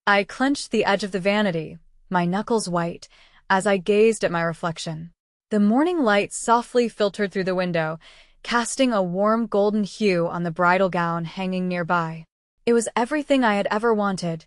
I clenched the edge of the vanity, my knuckles white, as I gazed at my reflection. The morning light softly filtered through the window, casting a warm golden hue on the bridal gown hanging nearby. It was everything I had ever wanted: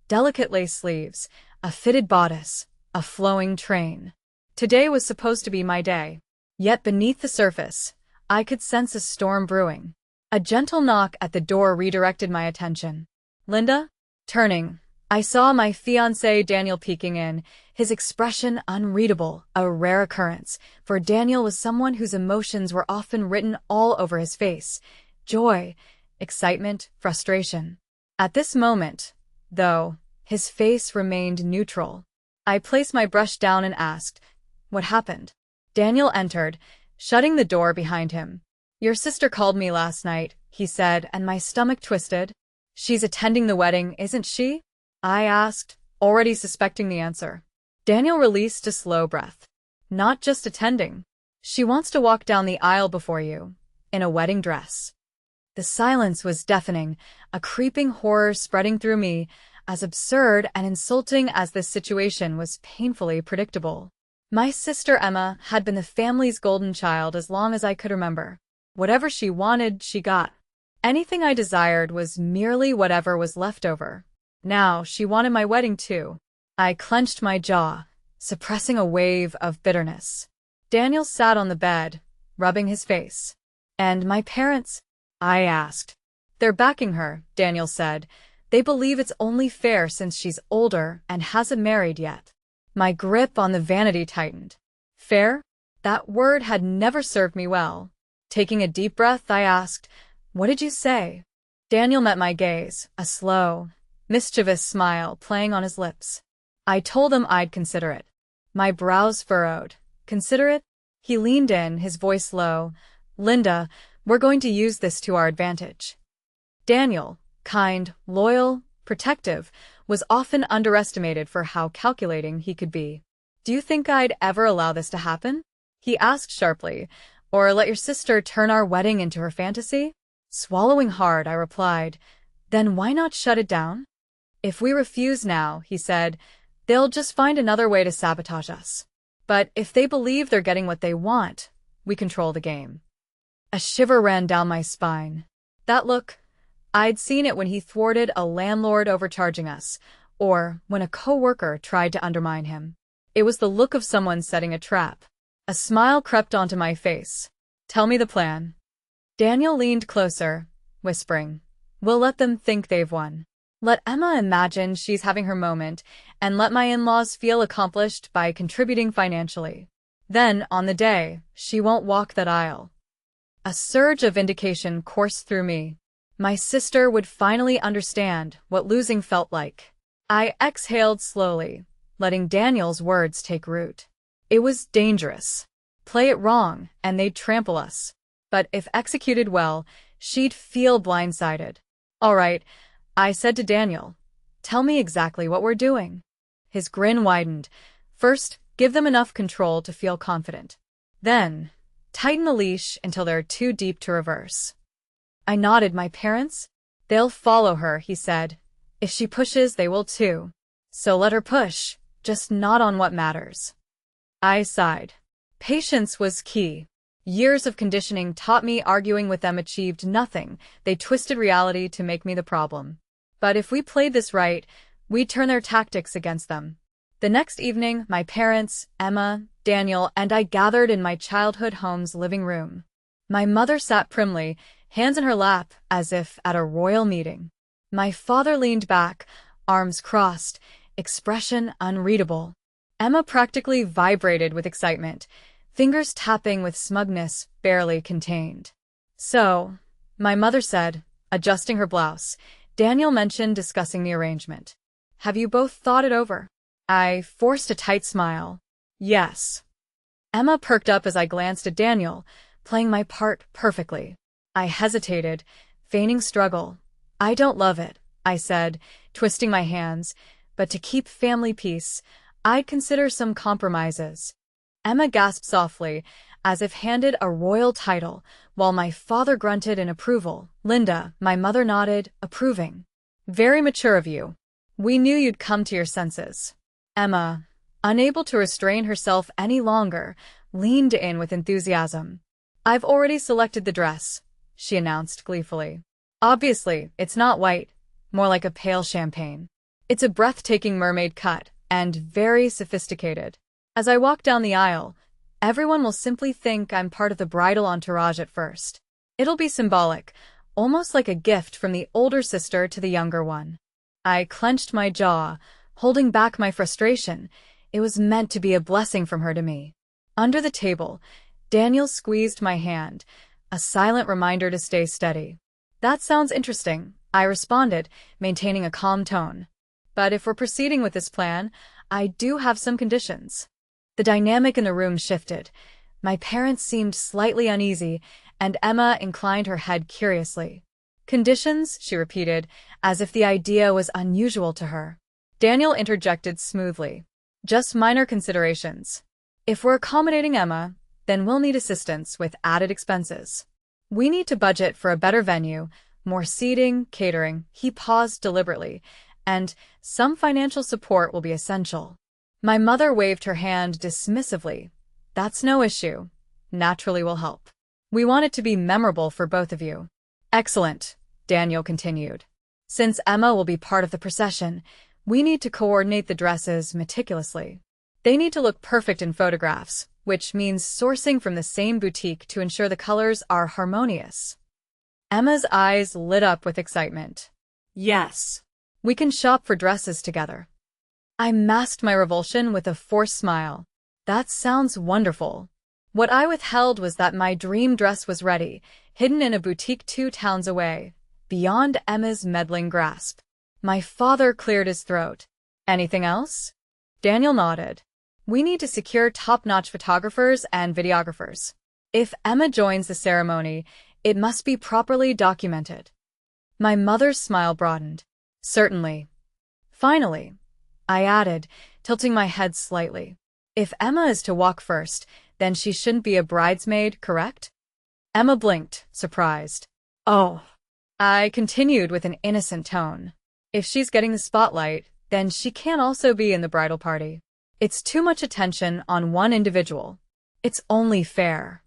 delicate lace sleeves, a fitted bodice, a flowing train. Today was supposed to be my day. Yet beneath the surface, I could sense a storm brewing. A gentle knock at the door redirected my attention. "Linda?" Turning, I saw my fiancé Daniel peeking in, his expression unreadable, a rare occurrence, for Daniel was someone whose emotions were often written all over his face: joy, excitement, frustration. At this moment, though, his face remained neutral. I placed my brush down and asked, "What happened?" Daniel entered, shutting the door behind him. "Your sister called me last night," he said, and my stomach twisted. "She's attending the wedding, isn't she?" I asked, already suspecting the answer. Daniel released a slow breath. "Not just attending. She wants to walk down the aisle before you, in a wedding dress." The silence was deafening, a creeping horror spreading through me. As absurd and insulting as this situation was painfully predictable. My sister Emma had been the family's golden child as long as I could remember. Whatever she wanted, she got. Anything I desired was merely whatever was left over. Now she wanted my wedding too. I clenched my jaw, suppressing a wave of bitterness. Daniel sat on the bed, rubbing his face. "And my parents?" I asked. "They're backing her," Daniel said. "They believe it's only fair since she's older and hasn't married yet." My grip on the vanity tightened. Fair? That word had never served me well. Taking a deep breath, I asked, "What did you say?" Daniel met my gaze, a slow, mischievous smile playing on his lips. I told him I'd consider it. My brows furrowed. "Consider it?" He leaned in, his voice low. "Linda, we're going to use this to our advantage." Daniel, kind, loyal, protective, was often underestimated for how calculating he could be. "Do you think I'd ever allow this to happen?" he asked sharply. "Or let your sister turn our wedding into her fantasy?" Swallowing hard, I replied, "Then why not shut it down?" "If we refuse now," he said, "they'll just find another way to sabotage us. But if they believe they're getting what they want, we control the game." A shiver ran down my spine. That look, I'd seen it when he thwarted a landlord overcharging us, or when a coworker tried to undermine him. It was the look of someone setting a trap. A smile crept onto my face. "Tell me the plan." Daniel leaned closer, whispering, "We'll let them think they've won. Let Emma imagine she's having her moment, and let my in-laws feel accomplished by contributing financially. Then, on the day, she won't walk that aisle." A surge of vindication coursed through me. My sister would finally understand what losing felt like. I exhaled slowly, letting Daniel's words take root. It was dangerous. Play it wrong, and they'd trample us. But if executed well, she'd feel blindsided. "All right," I said to Daniel. "Tell me exactly what we're doing." His grin widened. "First, give them enough control to feel confident. Then, tighten the leash until they're too deep to reverse." I nodded. "My parents?" "They'll follow her," he said. "If she pushes, they will too. So let her push, just not on what matters." I sighed. Patience was key. Years of conditioning taught me arguing with them achieved nothing. They twisted reality to make me the problem. But if we played this right, we'd turn their tactics against them. The next evening, my parents, Emma, Daniel, and I gathered in my childhood home's living room. My mother sat primly, hands in her lap, as if at a royal meeting. My father leaned back, arms crossed, expression unreadable. Emma practically vibrated with excitement, fingers tapping with smugness barely contained. "So," my mother said, adjusting her blouse. Daniel mentioned discussing the arrangement. "Have you both thought it over?" I forced a tight smile. "Yes." Emma perked up as I glanced at Daniel, playing my part perfectly. I hesitated, feigning struggle. "I don't love it," I said, twisting my hands, "but to keep family peace, I'd consider some compromises." Emma gasped softly, as if handed a royal title, while my father grunted in approval. "Linda," my mother nodded, approving. "Very mature of you." We knew you'd come to your senses. Emma, unable to restrain herself any longer, leaned in with enthusiasm. I've already selected the dress, she announced gleefully. Obviously, it's not white, more like a pale champagne. It's a breathtaking mermaid cut, and very sophisticated. As I walk down the aisle, everyone will simply think I'm part of the bridal entourage at first. It'll be symbolic, almost like a gift from the older sister to the younger one. I clenched my jaw, holding back my frustration. It was meant to be a blessing from her to me. Under the table, Daniel squeezed my hand, a silent reminder to stay steady. That sounds interesting, I responded, maintaining a calm tone. But if we're proceeding with this plan, I do have some conditions. The dynamic in the room shifted. My parents seemed slightly uneasy, and Emma inclined her head curiously. Conditions, she repeated, as if the idea was unusual to her. Daniel interjected smoothly. Just minor considerations. If we're accommodating Emma, then we'll need assistance with added expenses. We need to budget for a better venue, more seating, catering, he paused deliberately, and some financial support will be essential. My mother waved her hand dismissively. That's no issue. Naturally will help. We want it to be memorable for both of you. Excellent, Daniel continued. Since Emma will be part of the procession, we need to coordinate the dresses meticulously. They need to look perfect in photographs, which means sourcing from the same boutique to ensure the colors are harmonious. Emma's eyes lit up with excitement. Yes. We can shop for dresses together. I masked my revulsion with a forced smile. That sounds wonderful. What I withheld was that my dream dress was ready, hidden in a boutique 2 towns away, beyond Emma's meddling grasp. My father cleared his throat. Anything else? Daniel nodded. We need to secure top-notch photographers and videographers. If Emma joins the ceremony, it must be properly documented. My mother's smile broadened. Certainly. Finally, I added, tilting my head slightly. If Emma is to walk first, then she shouldn't be a bridesmaid, correct? Emma blinked, surprised. Oh. I continued with an innocent tone. If she's getting the spotlight, then she can't also be in the bridal party. It's too much attention on one individual. It's only fair.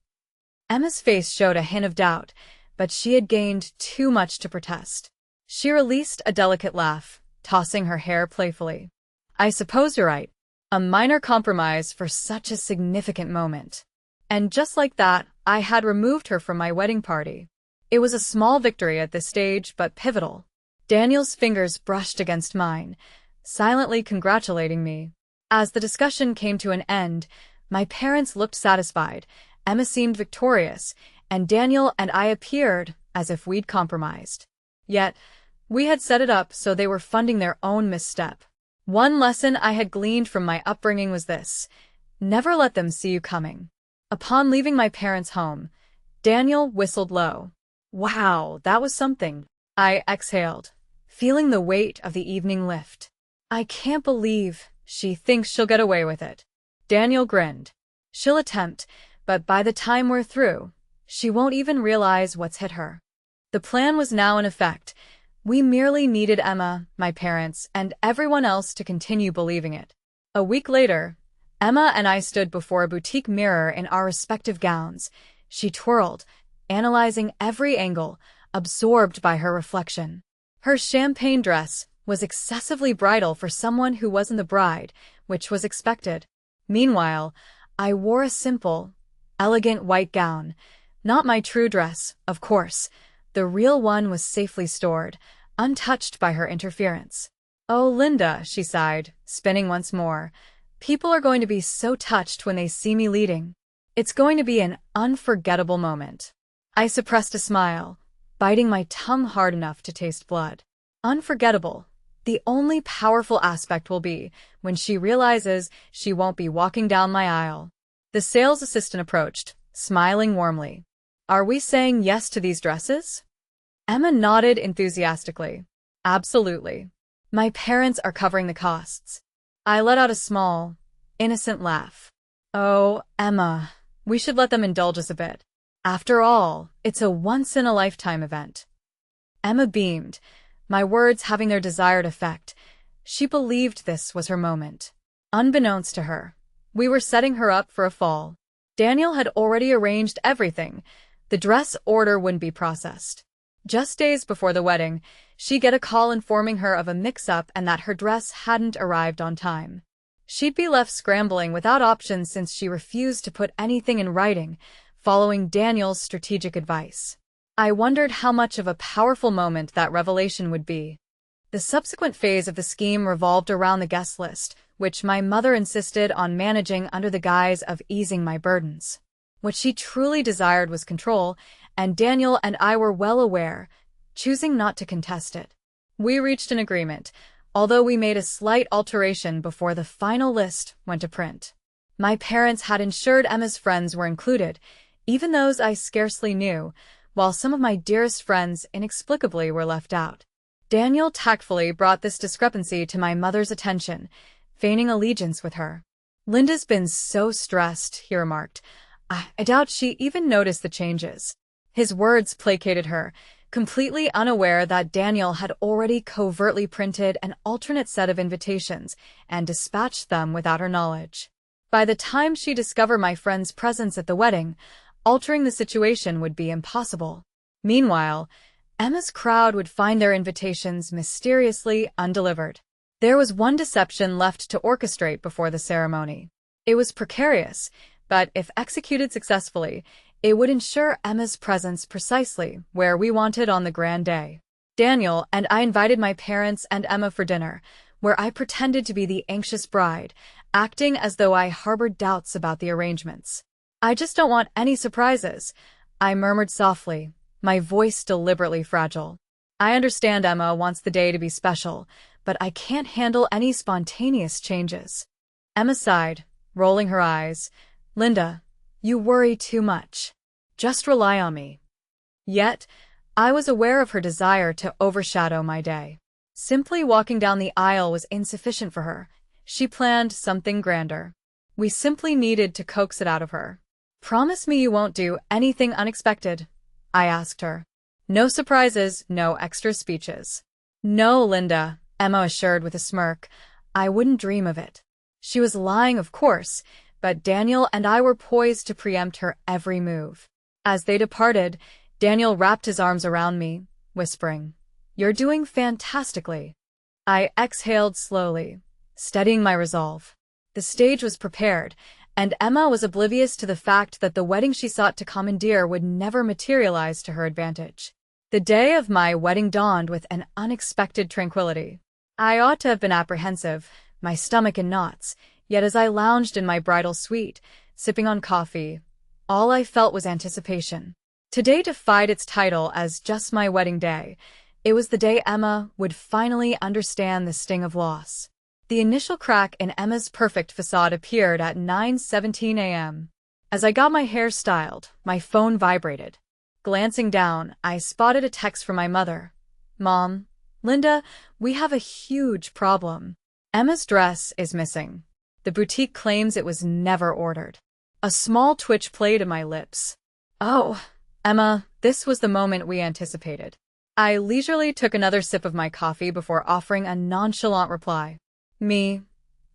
Emma's face showed a hint of doubt, but she had gained too much to protest. She released a delicate laugh, tossing her hair playfully. I suppose you're right. A minor compromise for such a significant moment. And just like that, I had removed her from my wedding party. It was a small victory at this stage, but pivotal. Daniel's fingers brushed against mine, silently congratulating me. As the discussion came to an end, my parents looked satisfied, Emma seemed victorious, and Daniel and I appeared as if we'd compromised. Yet, we had set it up so they were funding their own misstep. One lesson I had gleaned from my upbringing was this: never let them see you coming. Upon leaving my parents' home, Daniel whistled low. Wow, that was something. I exhaled, feeling the weight of the evening lift. I can't believe she thinks she'll get away with it. Daniel grinned. She'll attempt, but by the time we're through, she won't even realize what's hit her. The plan was now in effect. We merely needed Emma, my parents, and everyone else to continue believing it. A week later, Emma and I stood before a boutique mirror in our respective gowns. She twirled, analyzing every angle, absorbed by her reflection. Her champagne dress was excessively bridal for someone who wasn't the bride, which was expected. Meanwhile, I wore a simple, elegant white gown. Not my true dress, of course. The real one was safely stored, untouched by her interference. Oh, Linda, she sighed, spinning once more. People are going to be so touched when they see me leading. It's going to be an unforgettable moment. I suppressed a smile, biting my tongue hard enough to taste blood. Unforgettable. The only powerful aspect will be when she realizes she won't be walking down my aisle. The sales assistant approached, smiling warmly. Are we saying yes to these dresses? Emma nodded enthusiastically. Absolutely. My parents are covering the costs. I let out a small, innocent laugh. Oh, Emma, we should let them indulge us a bit. After all, it's a once-in-a-lifetime event. Emma beamed, my words having their desired effect. She believed this was her moment. Unbeknownst to her, we were setting her up for a fall. Daniel had already arranged everything. The dress order wouldn't be processed. Just days before the wedding, she'd get a call informing her of a mix-up and that her dress hadn't arrived on time. She'd be left scrambling without options since she refused to put anything in writing, following Daniel's strategic advice. I wondered how much of a powerful moment that revelation would be. The subsequent phase of the scheme revolved around the guest list, which my mother insisted on managing under the guise of easing my burdens. What she truly desired was control, and Daniel and I were well aware, choosing not to contest it. We reached an agreement, although we made a slight alteration before the final list went to print. My parents had ensured Emma's friends were included, even those I scarcely knew, while some of my dearest friends inexplicably were left out. Daniel tactfully brought this discrepancy to my mother's attention, feigning allegiance with her. "Linda's been so stressed," he remarked. I doubt she even noticed the changes." His words placated her, completely unaware that Daniel had already covertly printed an alternate set of invitations and dispatched them without her knowledge. By the time she discovered my friend's presence at the wedding, altering the situation would be impossible. Meanwhile, Emma's crowd would find their invitations mysteriously undelivered. There was one deception left to orchestrate before the ceremony. It was precarious, but if executed successfully, it would ensure Emma's presence precisely where we wanted on the grand day. Daniel and I invited my parents and Emma for dinner, where I pretended to be the anxious bride, acting as though I harbored doubts about the arrangements. "I just don't want any surprises," I murmured softly, my voice deliberately fragile. "I understand Emma wants the day to be special, but I can't handle any spontaneous changes." Emma sighed, rolling her eyes. "Linda, you worry too much. Just rely on me." Yet, I was aware of her desire to overshadow my day. Simply walking down the aisle was insufficient for her. She planned something grander. We simply needed to coax it out of her. "Promise me you won't do anything unexpected," I asked her. "No surprises, no extra speeches." "No, Linda," Emma assured with a smirk. "I wouldn't dream of it." She was lying, of course, but Daniel and I were poised to preempt her every move. As they departed, Daniel wrapped his arms around me, whispering, "You're doing fantastically." I exhaled slowly, steadying my resolve. The stage was prepared, and Emma was oblivious to the fact that the wedding she sought to commandeer would never materialize to her advantage. The day of my wedding dawned with an unexpected tranquility. I ought to have been apprehensive, my stomach in knots, yet as I lounged in my bridal suite, sipping on coffee, all I felt was anticipation. Today defied its title as just my wedding day. It was the day Emma would finally understand the sting of loss. The initial crack in Emma's perfect facade appeared at 9:17 a.m. As I got my hair styled, my phone vibrated. Glancing down, I spotted a text from my mother. "Mom, Linda, we have a huge problem. Emma's dress is missing. The boutique claims it was never ordered." A small twitch played at my lips. "Oh, Emma, this was the moment we anticipated." I leisurely took another sip of my coffee before offering a nonchalant reply. "Me?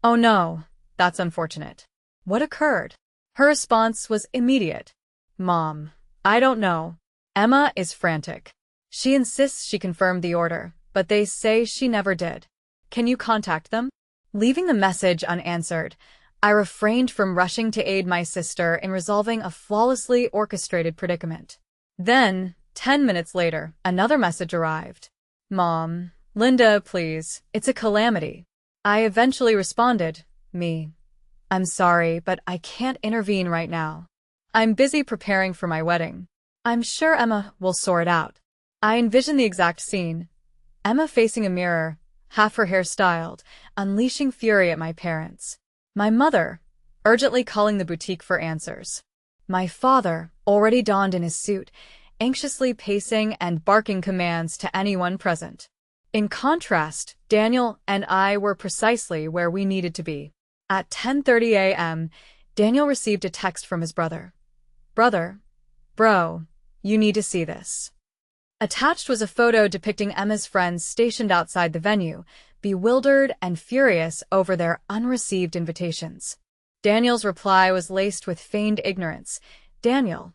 Oh no, that's unfortunate. What occurred?" Her response was immediate. "Mom, I don't know. Emma is frantic. She insists she confirmed the order, but they say she never did. Can you contact them?" Leaving the message unanswered, I refrained from rushing to aid my sister in resolving a flawlessly orchestrated predicament. Then, 10 minutes later, another message arrived. "Mom, Linda, please, it's a calamity." I eventually responded, "Me. I'm sorry, but I can't intervene right now. I'm busy preparing for my wedding. I'm sure Emma will sort it out." I envisioned the exact scene. Emma facing a mirror, half her hair styled, unleashing fury at my parents. My mother, urgently calling the boutique for answers. My father, already donned in his suit, anxiously pacing and barking commands to anyone present. In contrast, Daniel and I were precisely where we needed to be. At 10:30 a.m., Daniel received a text from his brother. "Brother, bro, you need to see this." Attached was a photo depicting Emma's friends stationed outside the venue, bewildered and furious over their unreceived invitations. Daniel's reply was laced with feigned ignorance. Daniel,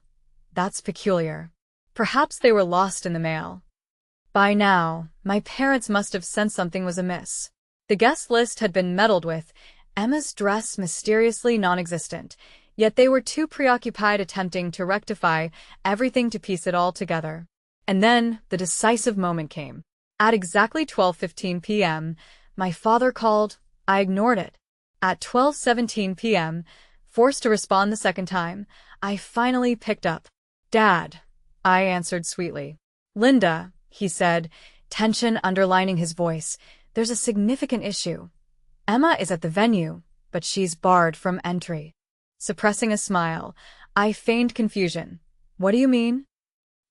that's peculiar. Perhaps they were lost in the mail. By now, my parents must have sensed something was amiss. The guest list had been meddled with, Emma's dress mysteriously non-existent, yet they were too preoccupied attempting to rectify everything to piece it all together. And then, the decisive moment came. At exactly 12:15 p.m., my father called. I ignored it. At 12:17 p.m., forced to respond the second time, I finally picked up. Dad, I answered sweetly. Linda, he said, tension underlining his voice, there's a significant issue. Emma is at the venue, but she's barred from entry. Suppressing a smile, I feigned confusion. What do you mean?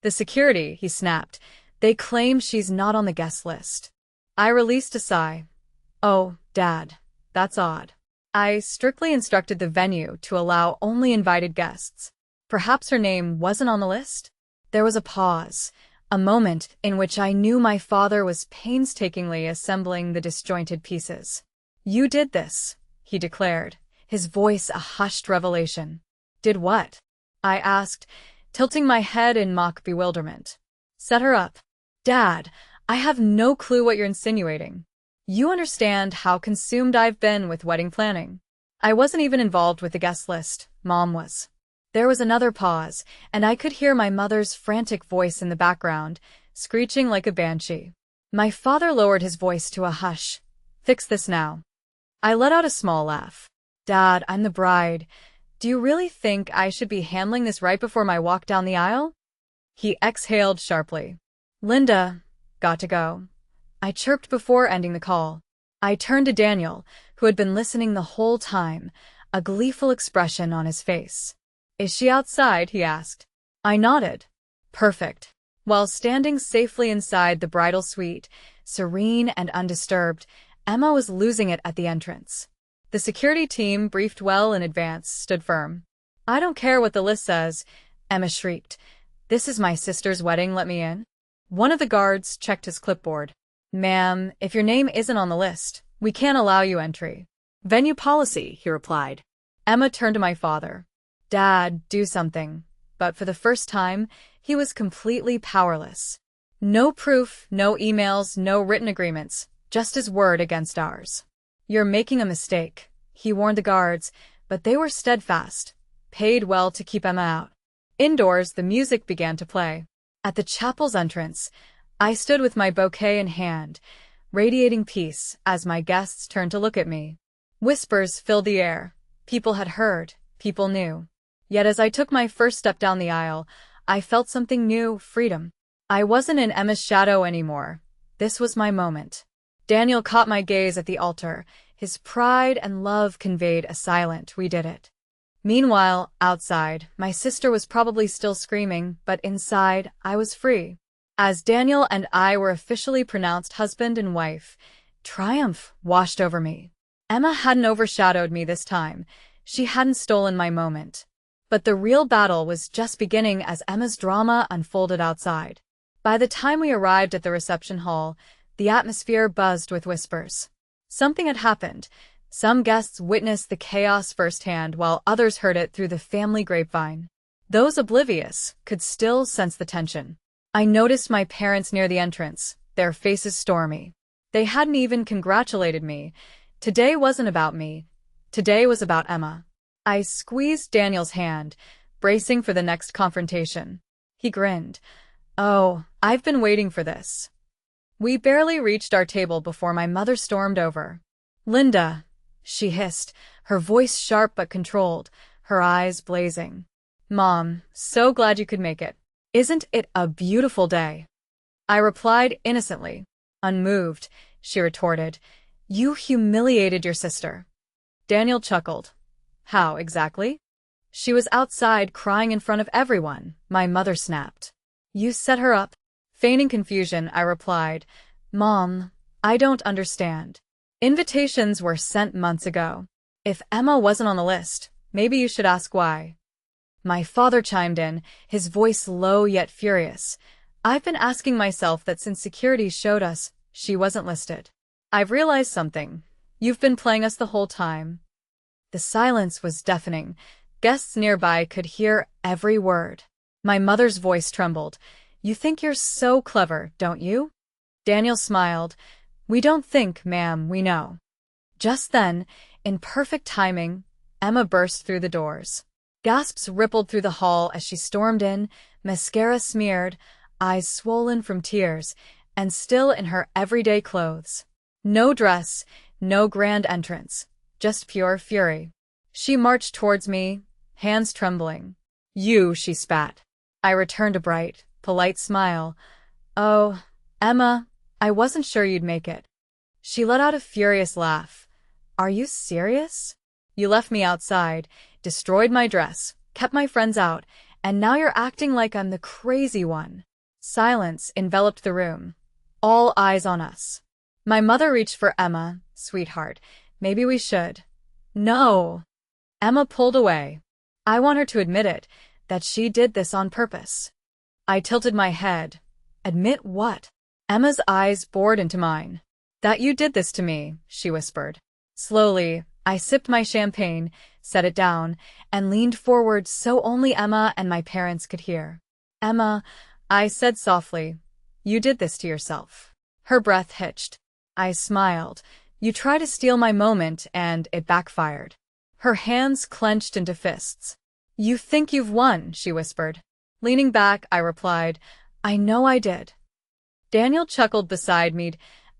The security, he snapped. They claim she's not on the guest list. I released a sigh. Oh, Dad, that's odd. I strictly instructed the venue to allow only invited guests. Perhaps her name wasn't on the list? There was a pause, a moment in which I knew my father was painstakingly assembling the disjointed pieces. You did this, he declared, his voice a hushed revelation. Did what? I asked, tilting my head in mock bewilderment. Set her up. Dad, I have no clue what you're insinuating. You understand how consumed I've been with wedding planning. I wasn't even involved with the guest list, Mom was. There was another pause, and I could hear my mother's frantic voice in the background, screeching like a banshee. My father lowered his voice to a hush. Fix this now. I let out a small laugh. Dad, I'm the bride. Do you really think I should be handling this right before my walk down the aisle? He exhaled sharply. Linda, got to go. I chirped before ending the call. I turned to Daniel, who had been listening the whole time, a gleeful expression on his face. Is she outside? He asked. I nodded. Perfect. While standing safely inside the bridal suite, serene and undisturbed, Emma was losing it at the entrance. The security team, briefed well in advance, stood firm. I don't care what the list says, Emma shrieked. This is my sister's wedding, let me in. One of the guards checked his clipboard. Ma'am, if your name isn't on the list, we can't allow you entry. Venue policy, he replied. Emma turned to my father. Dad, do something. But for the first time, he was completely powerless. No proof, no emails, no written agreements, just his word against ours. You're making a mistake, he warned the guards, but they were steadfast, paid well to keep Emma out. Indoors, the music began to play. At the chapel's entrance, I stood with my bouquet in hand, radiating peace as my guests turned to look at me. Whispers filled the air. People had heard, people knew. Yet as I took my first step down the aisle, I felt something new, freedom. I wasn't in Emma's shadow anymore. This was my moment. Daniel caught my gaze at the altar. His pride and love conveyed a silent, we did it. Meanwhile, outside, my sister was probably still screaming, but inside, I was free. As Daniel and I were officially pronounced husband and wife, triumph washed over me. Emma hadn't overshadowed me this time. She hadn't stolen my moment. But the real battle was just beginning as Emma's drama unfolded outside. By the time we arrived at the reception hall, the atmosphere buzzed with whispers. Something had happened. Some guests witnessed the chaos firsthand while others heard it through the family grapevine. Those oblivious could still sense the tension. I noticed my parents near the entrance, their faces stormy. They hadn't even congratulated me. Today wasn't about me. Today was about Emma. I squeezed Daniel's hand, bracing for the next confrontation. He grinned. Oh, I've been waiting for this. We barely reached our table before my mother stormed over. Linda, she hissed, her voice sharp but controlled, her eyes blazing. Mom, so glad you could make it. Isn't it a beautiful day? I replied innocently. Unmoved, she retorted. You humiliated your sister. Daniel chuckled. How exactly? She was outside crying in front of everyone, my mother snapped. You set her up? Feigning confusion, I replied. Mom, I don't understand. Invitations were sent months ago. If Emma wasn't on the list, maybe you should ask why. My father chimed in, his voice low yet furious. I've been asking myself that since security showed us she wasn't listed. I've realized something. You've been playing us the whole time. The silence was deafening. Guests nearby could hear every word. My mother's voice trembled. You think you're so clever, don't you? Daniel smiled. We don't think, ma'am, we know. Just then, in perfect timing, Emma burst through the doors. Gasps rippled through the hall as she stormed in, mascara smeared, eyes swollen from tears, and still in her everyday clothes. No dress, no grand entrance, just pure fury. She marched towards me, hands trembling. You, she spat. I returned a bright, polite smile. Oh, Emma, I wasn't sure you'd make it. She let out a furious laugh. Are you serious? You left me outside, destroyed my dress, kept my friends out, and now you're acting like I'm the crazy one. Silence enveloped the room. All eyes on us. My mother reached for Emma. Sweetheart, maybe we should. No. Emma pulled away. I want her to admit it, that she did this on purpose. I tilted my head. Admit what? Emma's eyes bored into mine. That you did this to me, she whispered. Slowly, I sipped my champagne, set it down, and leaned forward so only Emma and my parents could hear. Emma, I said softly, you did this to yourself. Her breath hitched. I smiled. You tried to steal my moment, and it backfired. Her hands clenched into fists. You think you've won, she whispered. Leaning back, I replied, I know I did. Daniel chuckled beside me.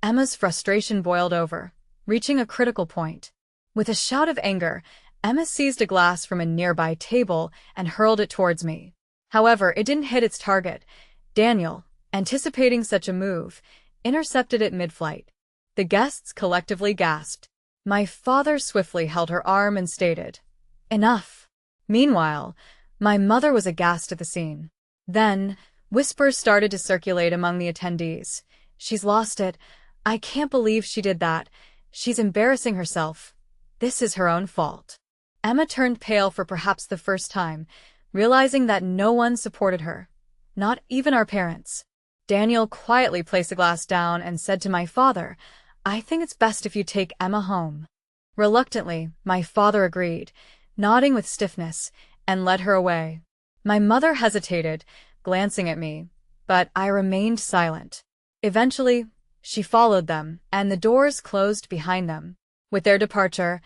Emma's frustration boiled over, reaching a critical point. With a shout of anger, Emma seized a glass from a nearby table and hurled it towards me. However, it didn't hit its target. Daniel, anticipating such a move, intercepted it mid-flight. The guests collectively gasped. My father swiftly held her arm and stated, Enough. Meanwhile, my mother was aghast at the scene. Then, whispers started to circulate among the attendees. She's lost it. I can't believe she did that. She's embarrassing herself. This is her own fault. Emma turned pale for perhaps the first time, realizing that no one supported her. Not even our parents. Daniel quietly placed the glass down and said to my father, I think it's best if you take Emma home. Reluctantly, my father agreed, nodding with stiffness, and led her away. My mother hesitated, glancing at me, but I remained silent. Eventually, she followed them, and the doors closed behind them. With their departure,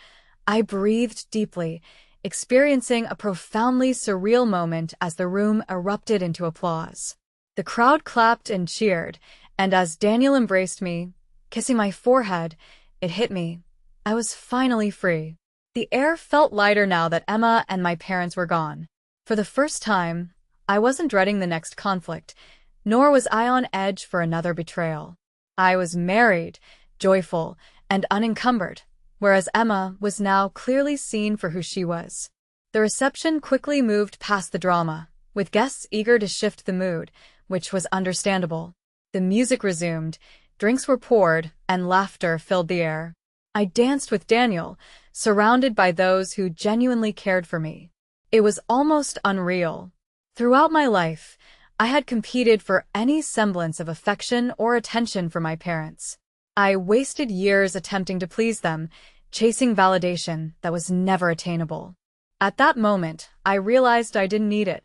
I breathed deeply, experiencing a profoundly surreal moment as the room erupted into applause. The crowd clapped and cheered, and as Daniel embraced me, kissing my forehead, it hit me. I was finally free. The air felt lighter now that Emma and my parents were gone. For the first time, I wasn't dreading the next conflict, nor was I on edge for another betrayal. I was married, joyful, and unencumbered, whereas Emma was now clearly seen for who she was. The reception quickly moved past the drama, with guests eager to shift the mood, which was understandable. The music resumed, drinks were poured, and laughter filled the air. I danced with Daniel, surrounded by those who genuinely cared for me. It was almost unreal. Throughout my life, I had competed for any semblance of affection or attention from my parents. I wasted years attempting to please them, chasing validation that was never attainable. At that moment, I realized I didn't need it.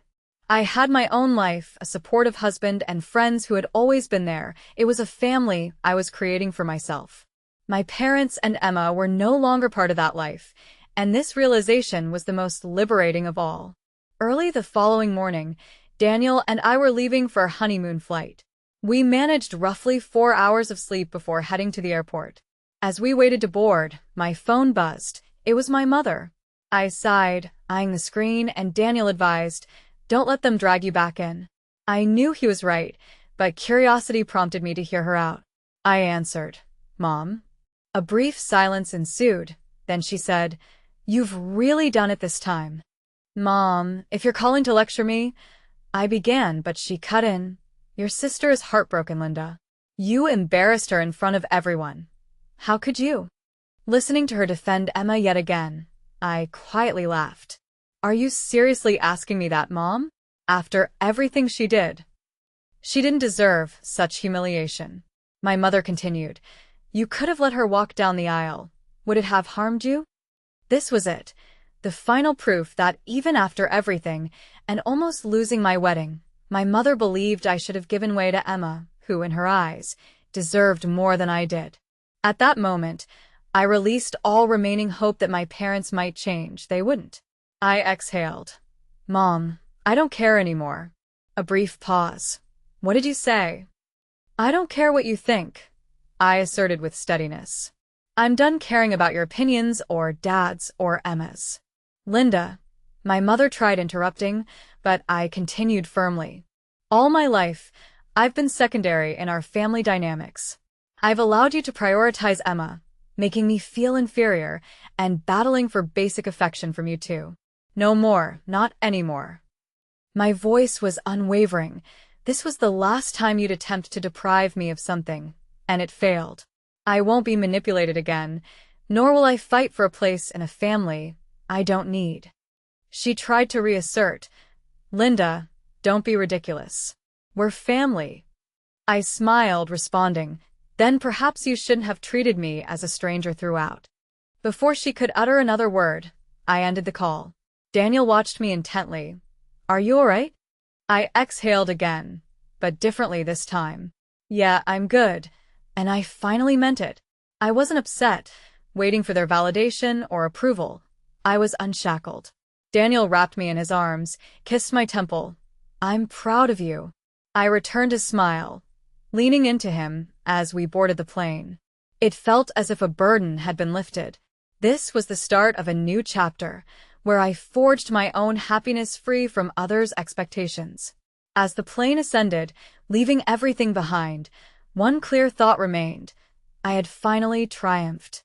I had my own life, a supportive husband, and friends who had always been there. It was a family I was creating for myself. My parents and Emma were no longer part of that life, and this realization was the most liberating of all. Early the following morning, Daniel and I were leaving for a honeymoon flight. We managed roughly 4 hours of sleep before heading to the airport. As we waited to board, my phone buzzed. It was my mother. I sighed, eyeing the screen, and Daniel advised, Don't let them drag you back in. I knew he was right, but curiosity prompted me to hear her out. I answered, Mom. A brief silence ensued. Then she said, You've really done it this time. Mom, if you're calling to lecture me, I began, but she cut in. Your sister is heartbroken, Linda. You embarrassed her in front of everyone. How could you? Listening to her defend Emma yet again, I quietly laughed. Are you seriously asking me that, Mom? After everything she did? She didn't deserve such humiliation. My mother continued, You could have let her walk down the aisle. Would it have harmed you? This was it. The final proof that even after everything, and almost losing my wedding, my mother believed I should have given way to Emma, who, in her eyes, deserved more than I did. At that moment, I released all remaining hope that my parents might change. They wouldn't. I exhaled. Mom, I don't care anymore. A brief pause. What did you say? I don't care what you think, I asserted with steadiness. I'm done caring about your opinions or Dad's or Emma's. Linda, my mother tried interrupting, but I continued firmly. All my life, I've been secondary in our family dynamics. I've allowed you to prioritize Emma, making me feel inferior, and battling for basic affection from you two. No more, not anymore. My voice was unwavering. This was the last time you'd attempt to deprive me of something, and it failed. I won't be manipulated again, nor will I fight for a place in a family I don't need. She tried to reassert. Linda, don't be ridiculous. We're family. I smiled, responding, then perhaps you shouldn't have treated me as a stranger throughout. Before she could utter another word, I ended the call. Daniel watched me intently. Are you all right? I exhaled again, but differently this time. Yeah, I'm good. And I finally meant it. I wasn't upset, waiting for their validation or approval. I was unshackled. Daniel wrapped me in his arms, kissed my temple. I'm proud of you. I returned his smile, leaning into him as we boarded the plane. It felt as if a burden had been lifted. This was the start of a new chapter, where I forged my own happiness free from others' expectations. As the plane ascended, leaving everything behind, one clear thought remained. I had finally triumphed.